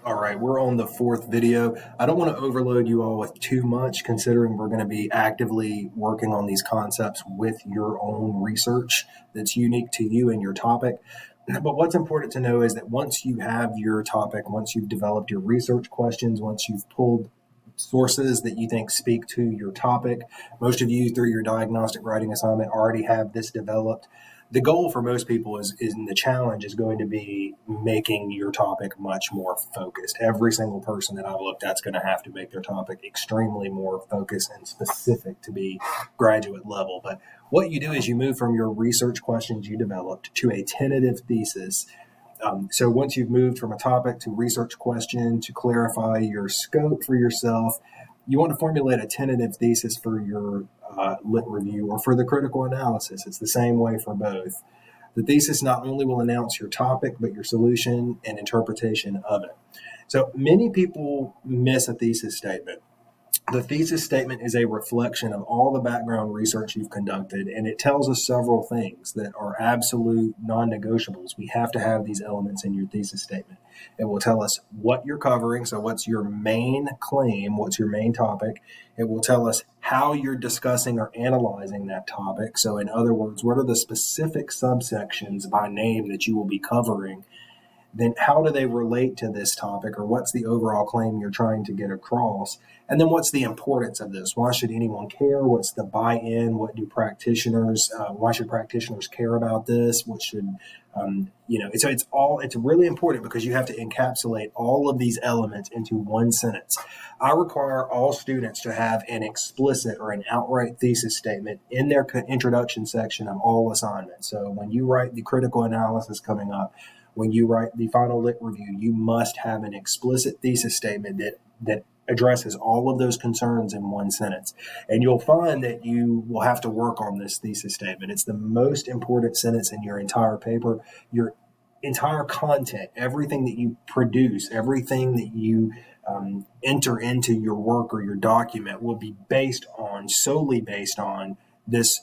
All right, we're on the fourth video. I don't want to overload you all with too much, considering we're going to be actively working on these concepts with your own research that's unique to you and your topic. But what's important to know is that once you have your topic, once you've developed your research questions, once you've pulled sources that you think speak to your topic, most of you through your diagnostic writing assignment already have this developed. The goal for most people is the challenge is going to be making your topic much more focused. Every single person that I've looked at is going to have to make their topic extremely more focused and specific to be graduate level. But what you do is you move from your research questions you developed to a tentative thesis. So once you've moved from a topic to research question to clarify your scope for yourself, you want to formulate a tentative thesis for your lit review or for the critical analysis. It's the same way for both. The thesis not only will announce your topic, but your solution and interpretation of it. So many people miss a thesis statement. The thesis statement is a reflection of all the background research you've conducted, and it tells us several things that are absolute non-negotiables. We have to have these elements in your thesis statement. It will tell us what you're covering, so what's your main claim, what's your main topic. It will tell us how you're discussing or analyzing that topic. So in other words, what are the specific subsections by name that you will be covering? Then how do they relate to this topic, or what's the overall claim you're trying to get across? And then what's the importance of this? Why should anyone care? What's the buy-in? What do practitioners, why should practitioners care about this? What should, it's really important because you have to encapsulate all of these elements into one sentence. I require all students to have an explicit or an outright thesis statement in their introduction section of all assignments. So when you write the critical analysis coming up, when you write the final lit review, you must have an explicit thesis statement that addresses all of those concerns in one sentence. And you'll find that you will have to work on this thesis statement. It's the most important sentence in your entire paper. Your entire content, everything that you produce, everything that you enter into your work or your document will be solely based on this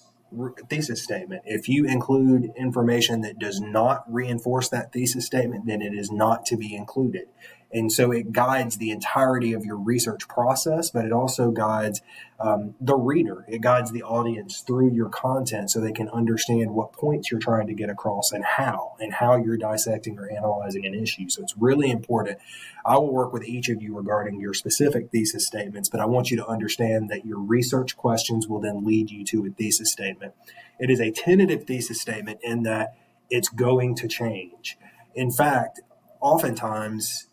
thesis statement. If you include information that does not reinforce that thesis statement, then it is not to be included. And so it guides the entirety of your research process, but it also guides the reader. It guides the audience through your content so they can understand what points you're trying to get across and how you're dissecting or analyzing an issue. So it's really important. I will work with each of you regarding your specific thesis statements, but I want you to understand that your research questions will then lead you to a thesis statement. It is a tentative thesis statement in that it's going to change. In fact, oftentimes,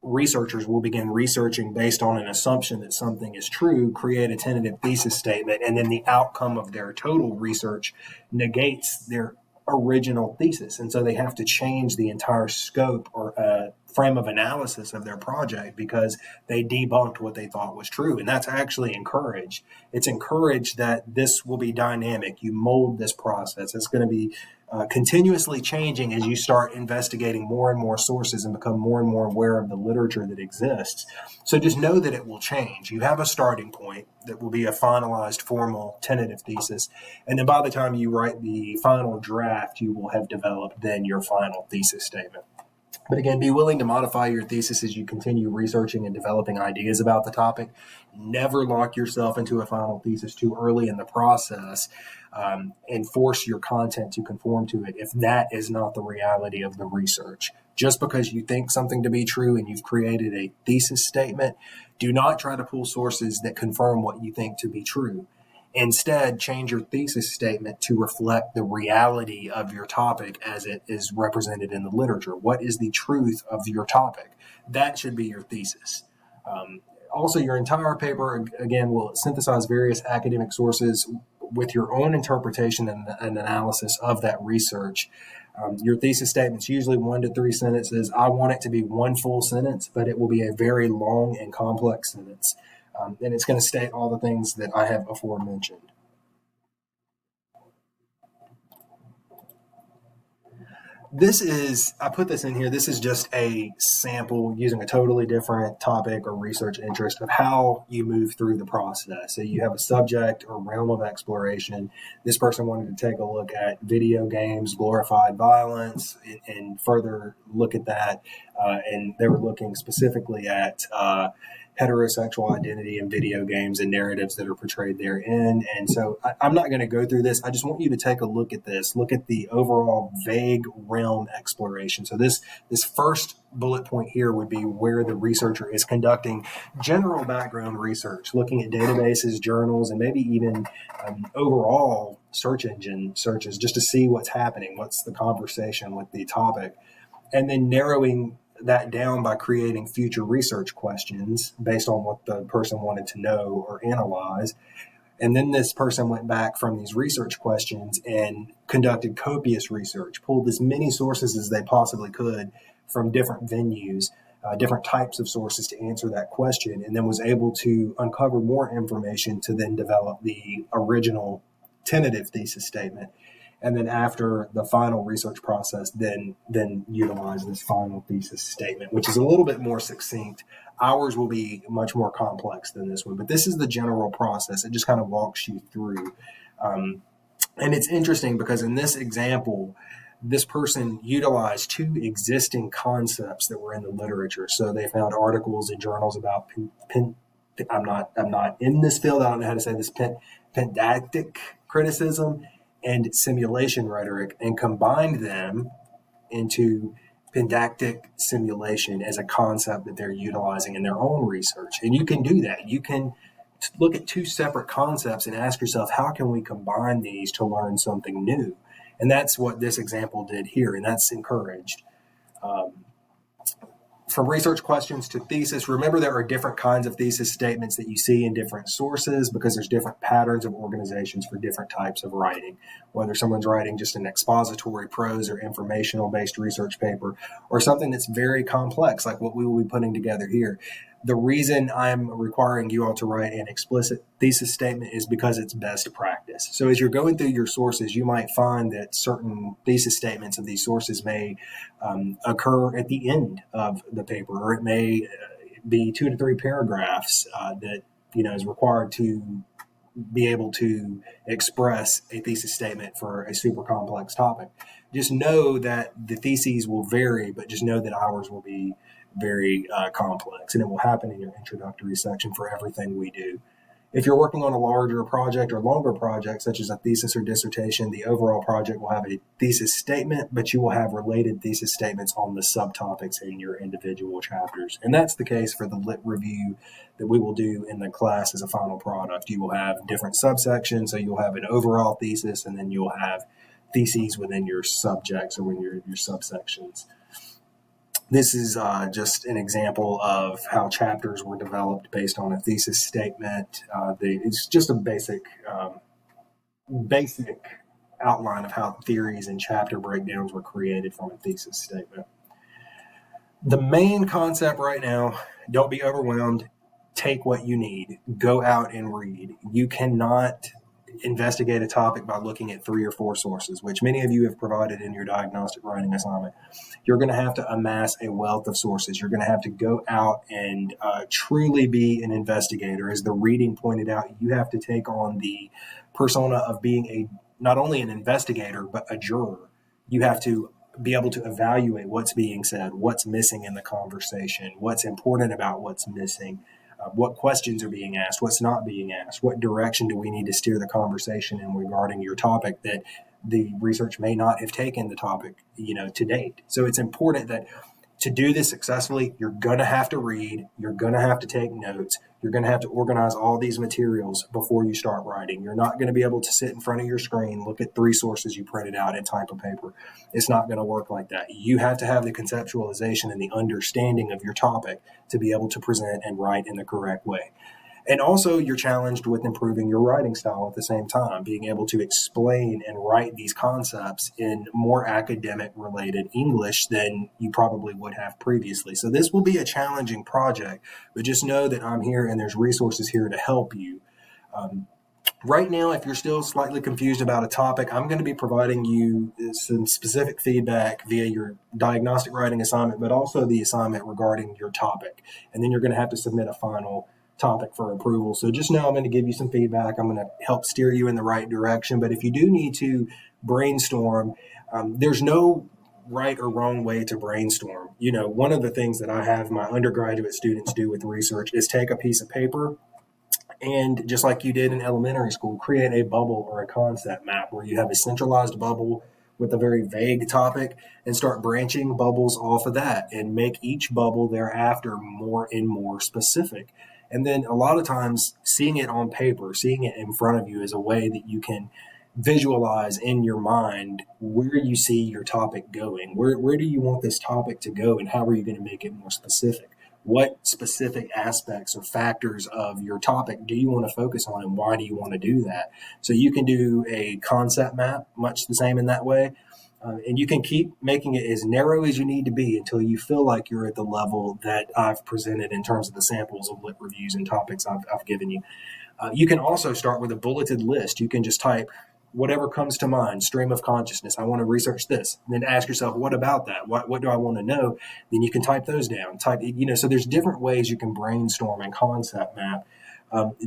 researchers will begin researching based on an assumption that something is true, create a tentative thesis statement, and then the outcome of their total research negates their original thesis. And so they have to change the entire scope or frame of analysis of their project because they debunked what they thought was true. And that's actually encouraged. It's encouraged that this will be dynamic. You mold this process. It's going to be continuously changing as you start investigating more and more sources and become more and more aware of the literature that exists. So just know that it will change. You have a starting point that will be a finalized, formal, tentative thesis. And then by the time you write the final draft, you will have developed then your final thesis statement. But again, be willing to modify your thesis as you continue researching and developing ideas about the topic. Never lock yourself into a final thesis too early in the process and force your content to conform to it if that is not the reality of the research. Just because you think something to be true and you've created a thesis statement, do not try to pull sources that confirm what you think to be true. Instead, change your thesis statement to reflect the reality of your topic as it is represented in the literature. What is the truth of your topic? That should be your thesis. Also, your entire paper, again, will synthesize various academic sources with your own interpretation and analysis of that research. Your thesis statement's usually 1 to 3 sentences. I want it to be one full sentence, but it will be a very long and complex sentence. And it's going to state all the things that I have aforementioned. I put this in here, this is just a sample using a totally different topic or research interest of how you move through the process. So you have a subject or realm of exploration. This person wanted to take a look at video games, glorified violence, and further look at that. And they were looking specifically at heterosexual identity in video games and narratives that are portrayed therein. And so I'm not going to go through this. I just want you to take a look at this. Look at the overall vague realm exploration. So this first bullet point here would be where the researcher is conducting general background research, looking at databases, journals, and maybe even overall search engine searches just to see what's happening, what's the conversation with the topic, and then narrowing that down by creating future research questions based on what the person wanted to know or analyze. And then this person went back from these research questions and conducted copious research, pulled as many sources as they possibly could from different venues, different types of sources to answer that question, and then was able to uncover more information to then develop the original tentative thesis statement. And then after the final research process, then utilize this final thesis statement, which is a little bit more succinct. Ours will be much more complex than this one, but this is the general process. It just kind of walks you through. And it's interesting because in this example, this person utilized two existing concepts that were in the literature. So they found articles in journals about I'm not in this field. I don't know how to say this, pedantic criticism and simulation rhetoric, and combined them into pedantic simulation as a concept that they're utilizing in their own research. And you can do that. You can look at two separate concepts and ask yourself, how can we combine these to learn something new? And that's what this example did here, and that's encouraged. From research questions to thesis, remember there are different kinds of thesis statements that you see in different sources because there's different patterns of organizations for different types of writing. Whether someone's writing just an expository prose or informational-based research paper, or something that's very complex like what we will be putting together here. The reason I'm requiring you all to write an explicit thesis statement is because it's best practice. So as you're going through your sources, you might find that certain thesis statements of these sources may occur at the end of the paper, or it may be 2 to 3 paragraphs that is required to be able to express a thesis statement for a super complex topic. Just know that the theses will vary, but just know that ours will be very complex, and it will happen in your introductory section for everything we do. If you're working on a larger project or longer project, such as a thesis or dissertation, the overall project will have a thesis statement, but you will have related thesis statements on the subtopics in your individual chapters. And that's the case for the lit review that we will do in the class as a final product. You will have different subsections, so you'll have an overall thesis, and then you'll have theses within your subjects or within your subsections. This is just an example of how chapters were developed based on a thesis statement. It's just a basic outline of how theories and chapter breakdowns were created from a thesis statement. The main concept right now, don't be overwhelmed. Take what you need. Go out and read. You cannot investigate a topic by looking at 3 or 4 sources, which many of you have provided in your diagnostic writing assignment. You're going to have to amass a wealth of sources. You're going to have to go out and truly be an investigator. As the reading pointed out, you have to take on the persona of being not only an investigator, but a juror. You have to be able to evaluate what's being said, what's missing in the conversation, what's important about what's missing. What questions are being asked, what's not being asked, what direction do we need to steer the conversation in regarding your topic that the research may not have taken the topic, to date. So it's important that to do this successfully, you're going to have to read, you're going to have to take notes, you're going to have to organize all these materials before you start writing. You're not going to be able to sit in front of your screen, look at 3 sources you printed out and type a paper. It's not going to work like that. You have to have the conceptualization and the understanding of your topic to be able to present and write in the correct way. And also, you're challenged with improving your writing style at the same time, being able to explain and write these concepts in more academic-related English than you probably would have previously. So this will be a challenging project, but just know that I'm here and there's resources here to help you. Right now, if you're still slightly confused about a topic, I'm going to be providing you some specific feedback via your diagnostic writing assignment, but also the assignment regarding your topic. And then you're going to have to submit a final topic for approval. So just know I'm going to give you some feedback. I'm going to help steer you in the right direction. But if you do need to brainstorm, there's no right or wrong way to brainstorm. One of the things that I have my undergraduate students do with research is take a piece of paper and just like you did in elementary school, create a bubble or a concept map where you have a centralized bubble with a very vague topic and start branching bubbles off of that and make each bubble thereafter more and more specific. And then a lot of times seeing it on paper, seeing it in front of you is a way that you can visualize in your mind where you see your topic going. Where do you want this topic to go, and how are you going to make it more specific? What specific aspects or factors of your topic do you want to focus on, and why do you want to do that? So you can do a concept map, much the same in that way. And you can keep making it as narrow as you need to be until you feel like you're at the level that I've presented in terms of the samples of lit reviews and topics I've given you. You can also start with a bulleted list. You can just type whatever comes to mind, stream of consciousness. I want to research this. And then ask yourself, what about that? What do I want to know? Then you can type those down. So there's different ways you can brainstorm and concept map,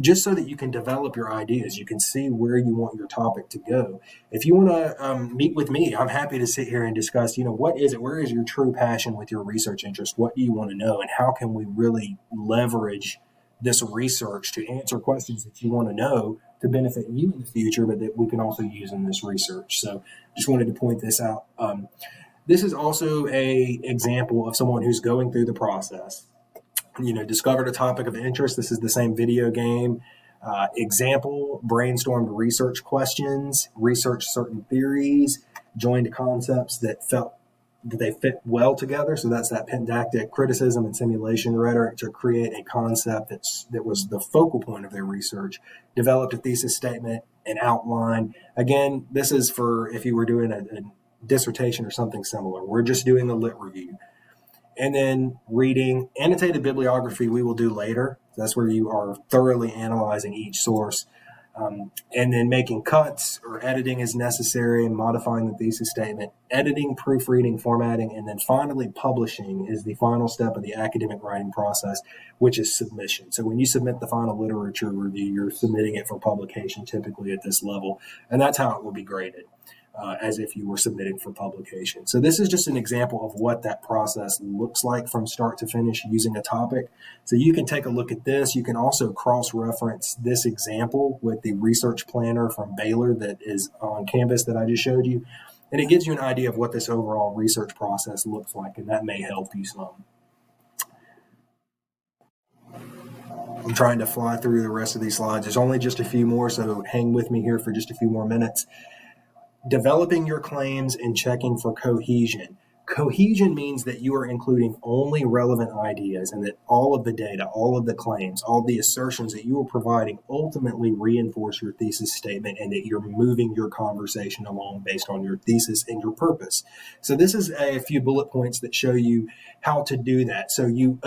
just so that you can develop your ideas. You can see where you want your topic to go. If you want to meet with me, I'm happy to sit here and discuss, what is it? Where is your true passion with your research interest? What do you want to know? And how can we really leverage this research to answer questions that you want to know to benefit you in the future, but that we can also use in this research. So just wanted to point this out. This is also a example of someone who's going through the process. Discovered a topic of interest. This is the same video game. Example, brainstormed research questions, researched certain theories, joined concepts that they fit well together. So that's that Pentactic criticism and simulation rhetoric to create a concept that was the focal point of their research. Developed a thesis statement, an outline. Again, this is for if you were doing a dissertation or something similar. We're just doing the lit review. And then reading annotated bibliography we will do later. That's where you are thoroughly analyzing each source. And then making cuts or editing as necessary and modifying the thesis statement, editing, proofreading, formatting, and then finally publishing is the final step of the academic writing process, which is submission. So when you submit the final literature review, you're submitting it for publication typically at this level, and that's how it will be graded. As if you were submitting for publication. So this is just an example of what that process looks like from start to finish using a topic. So you can take a look at this. You can also cross-reference this example with the research planner from Baylor that is on Canvas that I just showed you. And it gives you an idea of what this overall research process looks like, and that may help you some. I'm trying to fly through the rest of these slides. There's only just a few more, so hang with me here for just a few more minutes. Developing your claims and checking for cohesion. Cohesion means that you are including only relevant ideas and that all of the data, all of the claims, all the assertions that you are providing ultimately reinforce your thesis statement and that you're moving your conversation along based on your thesis and your purpose. So this is a few bullet points that show you how to do that. So you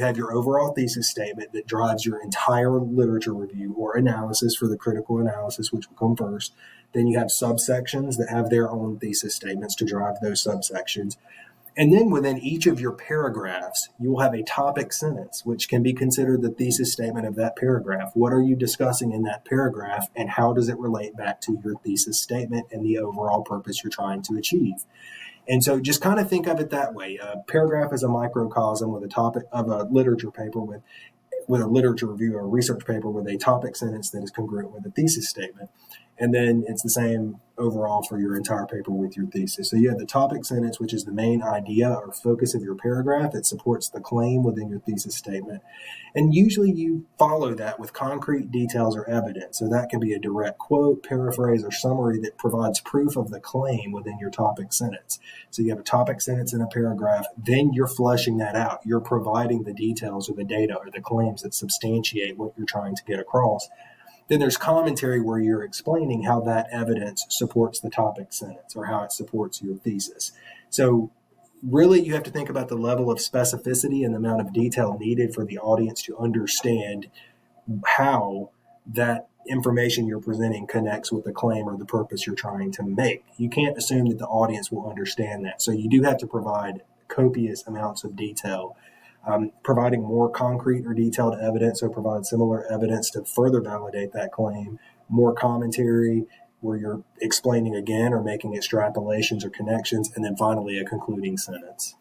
have your overall thesis statement that drives your entire literature review or analysis for the critical analysis, which will come first. Then you have subsections that have their own thesis statements to drive those subsections. And then within each of your paragraphs, you will have a topic sentence, which can be considered the thesis statement of that paragraph. What are you discussing in that paragraph, and how does it relate back to your thesis statement and the overall purpose you're trying to achieve? And so just kind of think of it that way. A paragraph is a microcosm with a topic of a literature paper with a literature review or a research paper with a topic sentence that is congruent with a thesis statement. And then it's the same overall for your entire paper with your thesis. So you have the topic sentence, which is the main idea or focus of your paragraph. It supports the claim within your thesis statement. And usually you follow that with concrete details or evidence. So that can be a direct quote, paraphrase, or summary that provides proof of the claim within your topic sentence. So you have a topic sentence in a paragraph, then you're fleshing that out. You're providing the details or the data or the claims that substantiate what you're trying to get across. Then there's commentary where you're explaining how that evidence supports the topic sentence or how it supports your thesis. So really you have to think about the level of specificity and the amount of detail needed for the audience to understand how that information you're presenting connects with the claim or the purpose you're trying to make. You can't assume that the audience will understand that. So you do have to provide copious amounts of detail. Providing more concrete or detailed evidence, or provide similar evidence to further validate that claim, more commentary where you're explaining again or making extrapolations or connections, and then finally a concluding sentence.